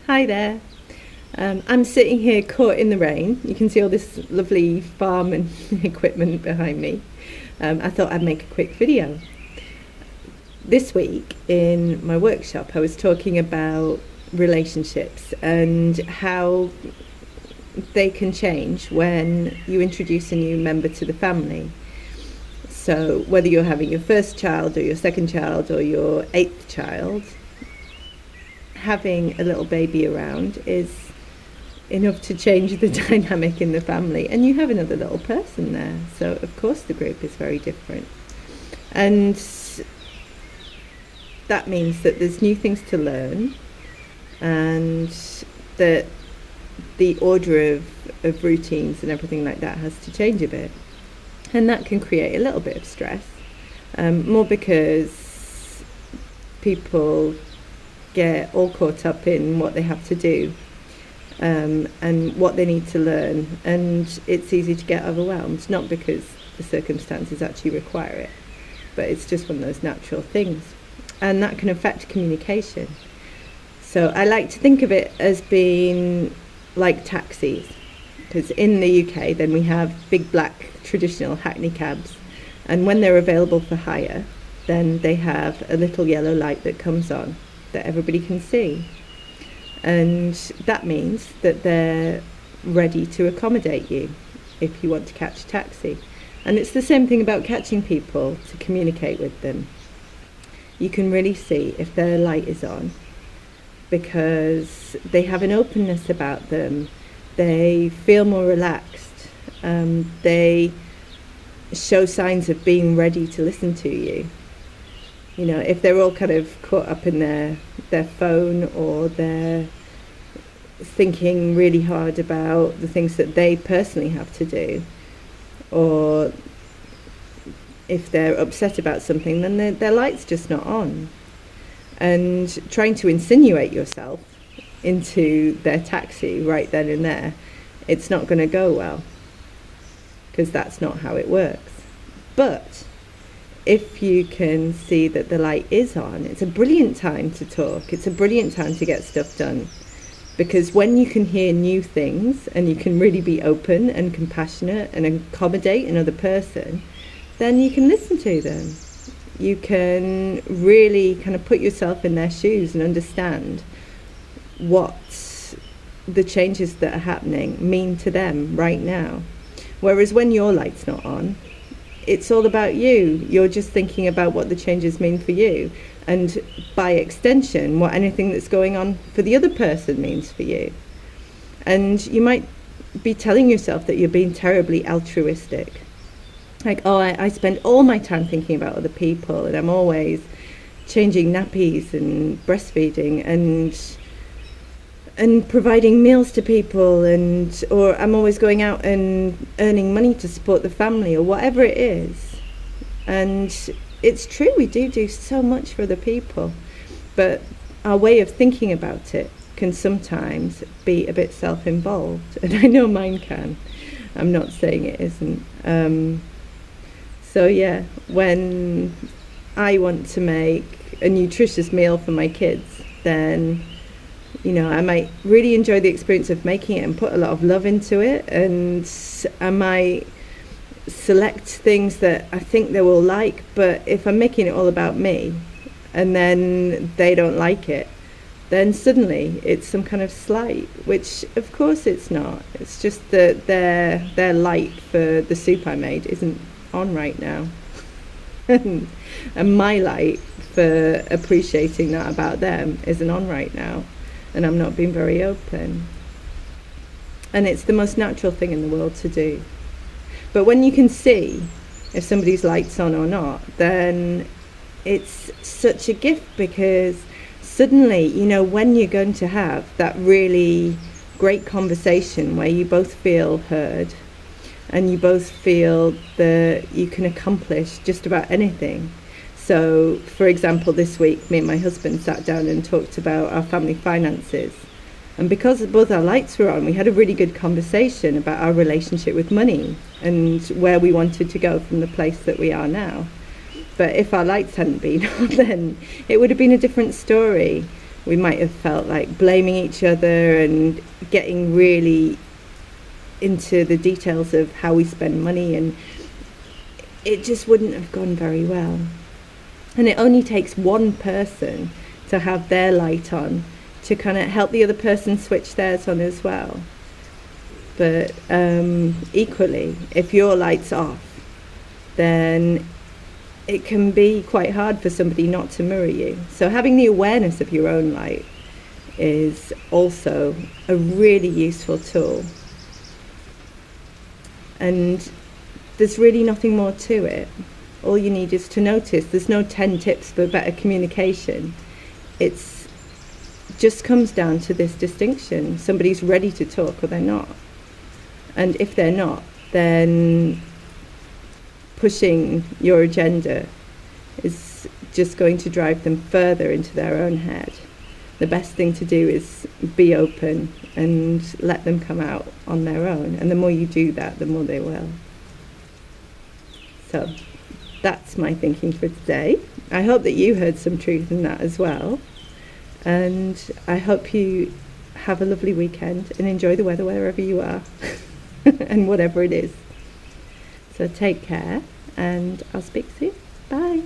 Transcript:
Hi there. I'm sitting here caught in the rain. You can see all this lovely farm and equipment behind me. I thought I'd make a quick video. This week in my workshop, I was talking about relationships and how they can change when you introduce a new member to the family. So whether you're having your first child or your second child or your eighth child, having a little baby around is enough to change the dynamic in the family, and you have another little person there, so of course the group is very different. And that means that there's new things to learn, and that the order of routines and everything like that has to change a bit, and that can create a little bit of stress, more because people get all caught up in what they have to do and what they need to learn, and it's easy to get overwhelmed, not because the circumstances actually require it, but it's just one of those natural things, and that can affect communication. So I like to think of it as being like taxis, because in the UK then we have big black traditional hackney cabs, and when they're available for hire then they have a little yellow light that comes on that everybody can see, and that means that they're ready to accommodate you if you want to catch a taxi. And it's the same thing about catching people to communicate with them. You can really see if their light is on because they have an openness about them, they feel more relaxed, they show signs of being ready to listen to you. You know, if they're all kind of caught up in their phone, or they're thinking really hard about the things that they personally have to do, or if they're upset about something, then their light's just not on. And trying to insinuate yourself into their taxi right then and there, it's not going to go well, because that's not how it works. But if you can see that the light is on, it's a brilliant time to talk. It's a brilliant time to get stuff done. Because when you can hear new things and you can really be open and compassionate and accommodate another person, then you can listen to them. You can really kind of put yourself in their shoes and understand what the changes that are happening mean to them right now. Whereas when your light's not on, it's all about you. You're just thinking about what the changes mean for you, and by extension what anything that's going on for the other person means for you. And you might be telling yourself that you're being terribly altruistic, like, oh, I spend all my time thinking about other people, and I'm always changing nappies and breastfeeding and providing meals to people, or I'm always going out and earning money to support the family, or whatever it is. And it's true, we do so much for other people, but our way of thinking about it can sometimes be a bit self-involved, and I know mine can. I'm not saying it isn't. So yeah, when I want to make a nutritious meal for my kids, then I might really enjoy the experience of making it and put a lot of love into it, and I might select things that I think they will like, but if I'm making it all about me and then they don't like it, then suddenly it's some kind of slight, which of course it's not. It's just that their light for the soup I made isn't on right now. And my light for appreciating that about them isn't on right now, and I'm not being very open. And it's the most natural thing in the world to do. But when you can see if somebody's light's on or not, then it's such a gift, because suddenly, when you're going to have that really great conversation where you both feel heard and you both feel that you can accomplish just about anything. So, for example, this week, me and my husband sat down and talked about our family finances. And because both our lights were on, we had a really good conversation about our relationship with money and where we wanted to go from the place that we are now. But if our lights hadn't been on, then it would have been a different story. we might have felt like blaming each other and getting really into the details of how we spend money, and it just wouldn't have gone very well. And it only takes one person to have their light on to kind of help the other person switch theirs on as well. But equally, if your light's off, then it can be quite hard for somebody not to mirror you. So having the awareness of your own light is also a really useful tool. And there's really nothing more to it. All you need is to notice. There's no 10 tips for better communication. It's just comes down to this distinction. Somebody's ready to talk or they're not. And if they're not, then pushing your agenda is just going to drive them further into their own head. The best thing to do is be open and let them come out on their own. And the more you do that, the more they will. So that's my thinking for today. I hope that you heard some truth in that as well. And I hope you have a lovely weekend and enjoy the weather wherever you are and whatever it is. So take care, and I'll speak soon. Bye.